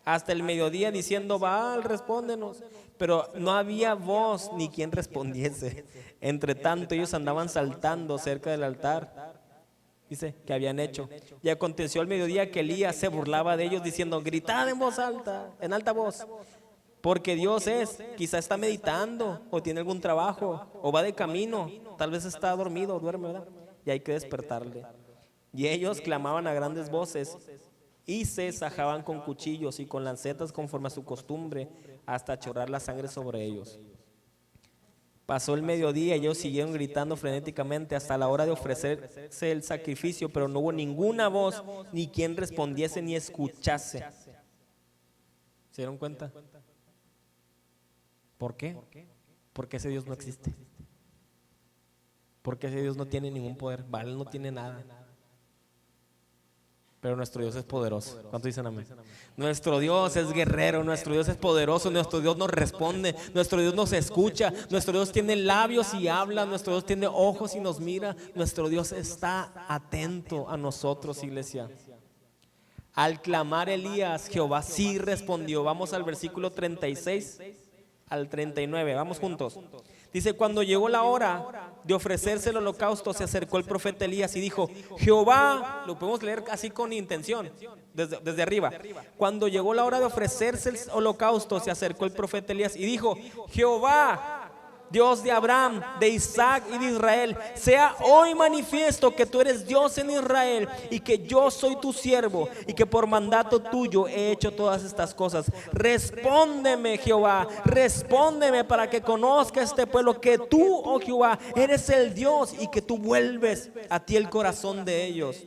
hasta el mediodía, diciendo, Baal, respóndenos. Pero no había voz ni quien respondiese. Entre tanto ellos andaban saltando cerca del altar, dice, que habían hecho. Y aconteció al mediodía que Elías se burlaba de ellos diciendo, gritad en voz alta, en alta voz, Porque Dios quizá está meditando o tiene algún trabajo o va de camino, tal vez está dormido o duerme, ¿verdad? Y hay que despertarle. Y ellos clamaban a grandes voces y se sajaban con cuchillos y con lancetas conforme a su costumbre hasta chorrar la sangre sobre ellos. Pasó el mediodía y ellos siguieron gritando frenéticamente hasta la hora de ofrecerse el sacrificio, pero no hubo ninguna voz ni quien respondiese ni escuchase. ¿Se dieron cuenta? ¿Por qué? Porque ese Dios no existe. Porque ese Dios no tiene ningún poder. Baal no tiene nada. Pero nuestro Dios es poderoso. ¿Cuánto dicen amén? Nuestro Dios es guerrero, nuestro Dios es poderoso, nuestro Dios nos responde, nuestro Dios nos escucha, nuestro Dios tiene labios y habla, nuestro Dios tiene ojos y nos mira, nuestro Dios está atento a nosotros, iglesia. Al clamar Elías, Jehová sí respondió. Vamos al versículo 36 al 39, vamos juntos. Dice, cuando llegó la hora de ofrecerse el holocausto, se acercó el profeta Elías y dijo, Jehová, lo podemos leer así con intención, desde arriba. Cuando llegó la hora de ofrecerse el holocausto, se acercó el profeta Elías y dijo, Jehová, Dios de Abraham, de Isaac y de Israel, sea hoy manifiesto que tú eres Dios en Israel y que yo soy tu siervo y que por mandato tuyo he hecho todas estas cosas. Respóndeme, Jehová, respóndeme para que conozca este pueblo que tú, oh Jehová, eres el Dios y que tú vuelves a ti el corazón de ellos.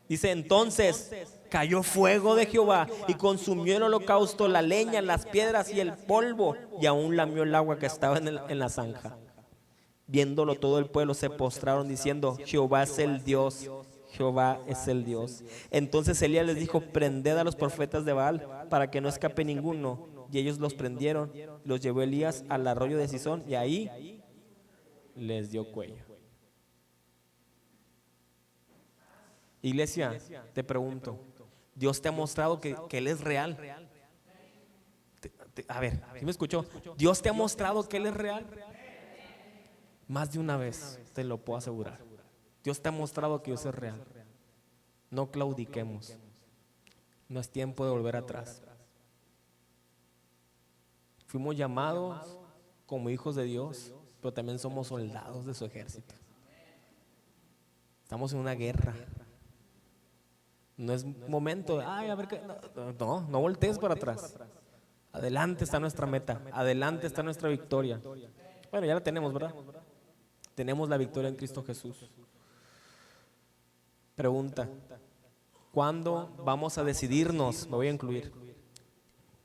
Dice, entonces cayó fuego de Jehová y consumió el holocausto, la leña, las piedras y el polvo, y aún lamió el agua que estaba en la zanja. Viéndolo todo el pueblo se postraron diciendo, Jehová es el Dios, Jehová es el Dios. Entonces Elías les dijo, prended a los profetas de Baal para que no escape ninguno. Y ellos los prendieron, los llevó Elías al arroyo de Cisón y ahí les dio cuello. Iglesia, te pregunto, ¿Dios te ha mostrado que Él es real? A ver, ¿sí me escuchó? ¿Dios te ha mostrado que Él es real? Más de una vez, te lo puedo asegurar. Dios te ha mostrado que Dios es real. No claudiquemos. No es tiempo de volver atrás. Fuimos llamados como hijos de Dios, pero también somos soldados de su ejército. Estamos en una guerra. No es momento de, ay, a ver qué. No voltees para atrás. Adelante está nuestra meta. Adelante está nuestra victoria. Bueno, ya la tenemos, ¿verdad? Tenemos la victoria en Cristo Jesús. Pregunta: ¿cuándo vamos a decidirnos? Me voy a incluir.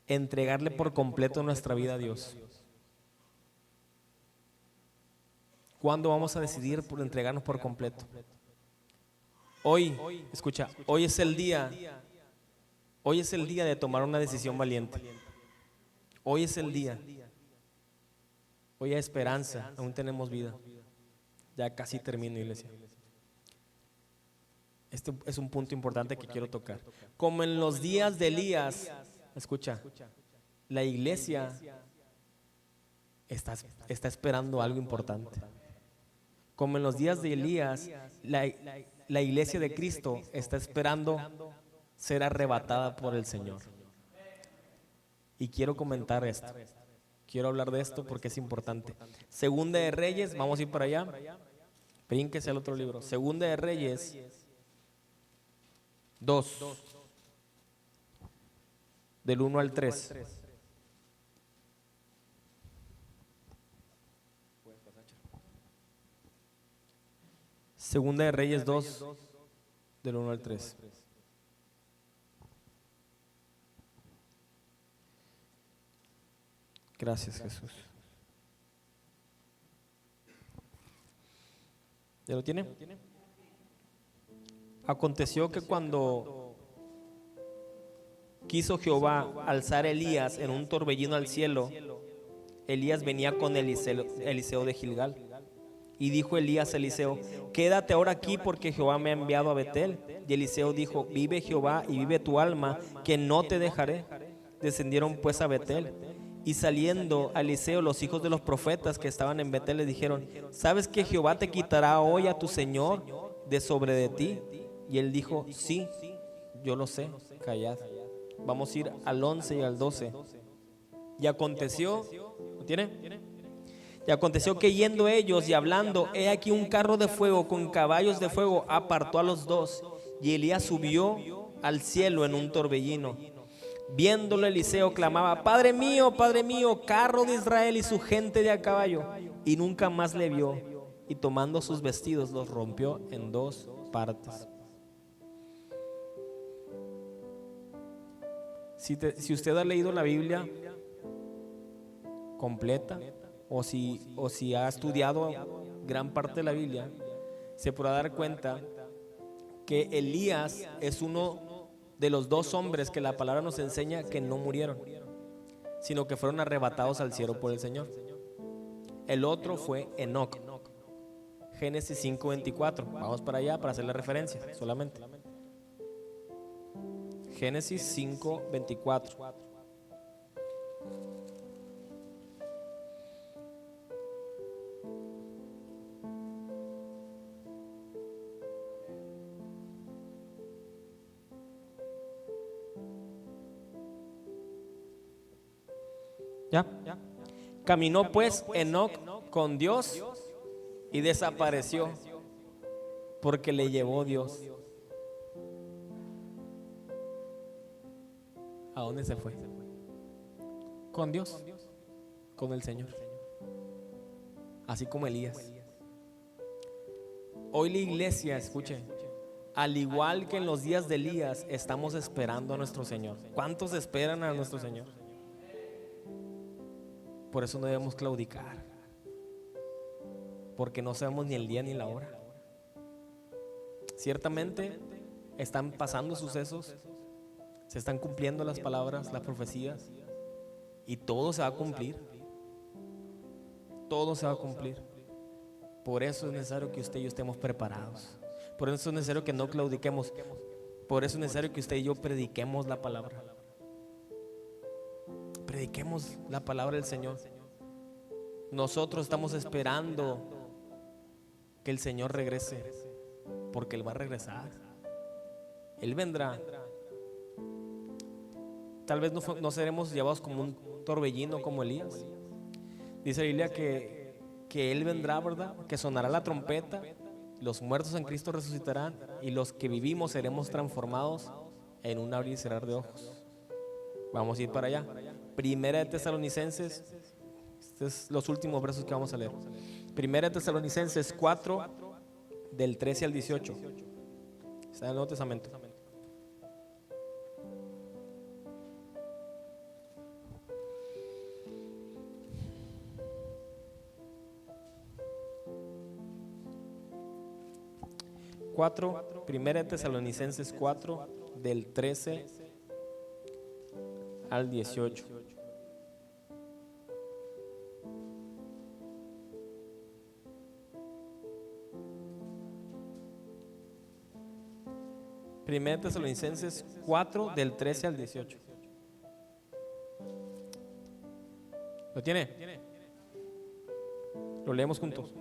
Entregarle por completo nuestra vida a Dios. ¿Cuándo vamos a decidir por entregarnos por completo? Hoy, escucha, hoy es el día de tomar una decisión valiente. Hoy es el día. Hoy hay esperanza, aún tenemos vida. Ya casi termino, iglesia. Este es un punto importante que quiero tocar. Como en los días de Elías, escucha, la iglesia está esperando algo importante. Como en los días de Elías, la iglesia de Cristo está esperando ser arrebatada por el Señor. Y quiero comentar esto. Quiero hablar de esto porque es importante. Segunda de Reyes, vamos a ir para allá. Pedín que sea el otro libro. Segunda de Reyes 2, del 1 al 3. Segunda de Reyes 2, del 1 al 3. Gracias, Jesús. ¿Ya lo tiene? Aconteció que cuando quiso Jehová alzar a Elías en un torbellino al cielo, Elías venía con Eliseo de Gilgal. Y dijo Elías a Eliseo: quédate ahora aquí porque Jehová me ha enviado a Betel. Y Eliseo dijo: vive Jehová y vive tu alma, que no te dejaré. Descendieron pues a Betel. Y saliendo a Eliseo, los hijos de los profetas que estaban en Betel le dijeron: ¿sabes que Jehová te quitará hoy a tu señor de sobre de ti? Y él dijo: sí, yo lo sé, callad. Vamos a ir al 11 y al 12. Y aconteció, ¿lo tiene? Y aconteció que yendo ellos y hablando, he aquí un carro de fuego con caballos de fuego apartó a los dos. Y Elías subió al cielo en un torbellino. Viéndolo Eliseo clamaba: Padre mío, carro de Israel y su gente de a caballo. Y nunca más le vio. Y tomando sus vestidos los rompió en dos partes. Si usted ha leído la Biblia completa, o si ha estudiado gran parte de la Biblia, se podrá dar cuenta que Elías es uno de los dos hombres que la palabra nos enseña que no murieron, sino que fueron arrebatados al cielo por el Señor. El otro fue Enoc. Génesis 5:24. Vamos para allá para hacer la referencia solamente. Génesis 5:24. ¿Ya? Caminó pues Enoc con Dios y desapareció porque le llevó Dios. ¿A dónde se fue? Con Dios, con el Señor. Así como Elías. Hoy la iglesia, escuche, al igual que en los días de Elías, estamos esperando a nuestro Señor. ¿Cuántos esperan a nuestro Señor? Por eso no debemos claudicar, porque no sabemos ni el día ni la hora. Ciertamente están pasando sucesos, se están cumpliendo las palabras, las profecías, y todo se va a cumplir. Todo se va a cumplir. Por eso es necesario que usted y yo estemos preparados. Por eso es necesario que no claudiquemos. Por eso es necesario que usted y yo prediquemos la palabra. Prediquemos la palabra del Señor. Nosotros estamos esperando que el Señor regrese, porque Él va a regresar. Él vendrá. Tal vez no seremos llevados como un torbellino como Elías. Dice la Biblia que Él vendrá, ¿verdad? Que sonará la trompeta, los muertos en Cristo resucitarán y los que vivimos seremos transformados en un abrir y cerrar de ojos. Vamos a ir para allá. Primera de Tesalonicenses, estos son los últimos versos que vamos a leer. Primera de Tesalonicenses 4, del 13 al 18. Está en el Nuevo Testamento. Primera de Tesalonicenses 4, del 13 al 18. Primera de Tesalonicenses 4, del 13 al 18. ¿Lo tiene? Lo leemos juntos.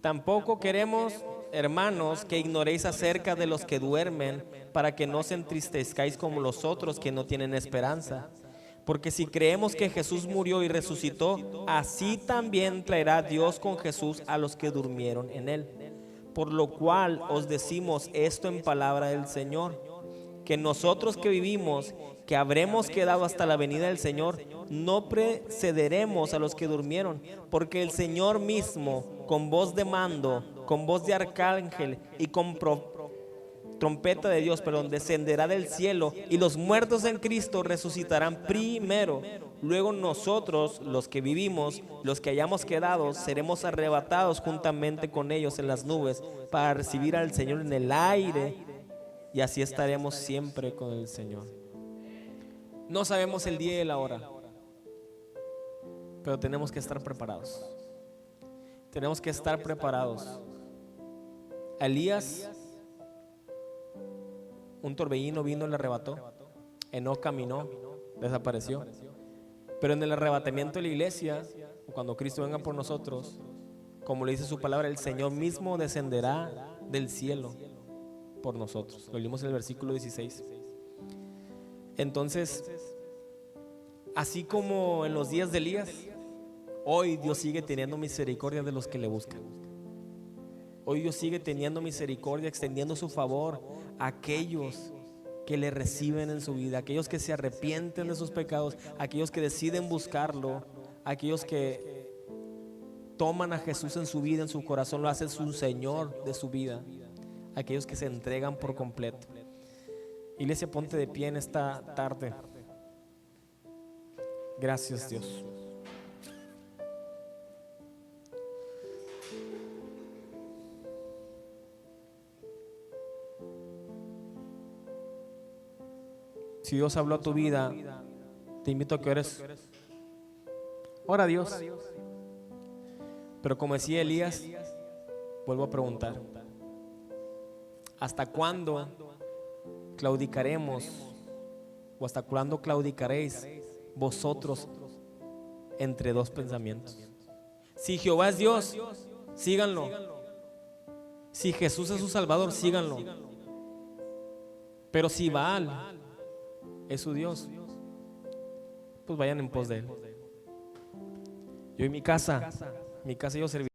Tampoco queremos, hermanos, que ignoréis acerca de los que duermen, para que no os entristezcáis como los otros que no tienen esperanza. Porque si creemos que Jesús murió y resucitó, así también traerá Dios con Jesús a los que durmieron en él. Por lo cual os decimos esto en palabra del Señor, que nosotros que vivimos, que habremos quedado hasta la venida del Señor, no precederemos a los que durmieron, porque el Señor mismo, con voz de mando, con voz de arcángel y con trompeta de Dios, descenderá del cielo, y los muertos en Cristo resucitarán primero. Luego nosotros, los que vivimos, los que hayamos quedado, seremos arrebatados juntamente con ellos en las nubes para recibir al Señor en el aire, y así estaremos siempre con el Señor. No sabemos el día y la hora, pero tenemos que estar preparados. Tenemos que estar preparados. Elías, un torbellino vino y le arrebató. Enoc caminó, desapareció. Pero en el arrebatamiento de la iglesia, cuando Cristo venga por nosotros, como le dice su palabra, el Señor mismo descenderá del cielo por nosotros. Lo leímos en el versículo 16. Entonces, Así como en los días de Elías, hoy Dios sigue teniendo misericordia de los que le buscan. Hoy Dios sigue teniendo misericordia, extendiendo su favor a aquellos que le reciben en su vida, aquellos que se arrepienten de sus pecados, aquellos que deciden buscarlo, aquellos que toman a Jesús en su vida, en su corazón, lo hacen su Señor de su vida, aquellos que se entregan por completo. Iglesia, ponte de pie en esta tarde. Gracias, Dios. Si Dios habló a tu vida, te invito a que ores. Ora a Dios. Pero como decía Elías, vuelvo a preguntar: ¿hasta cuándo claudicaremos? ¿O hasta cuándo claudicaréis vosotros entre dos pensamientos? Si Jehová es Dios, síganlo. Si Jesús es su Salvador, síganlo. Pero si Baal es su Dios, pues vayan en pos de él. Yo y mi casa yo serviré.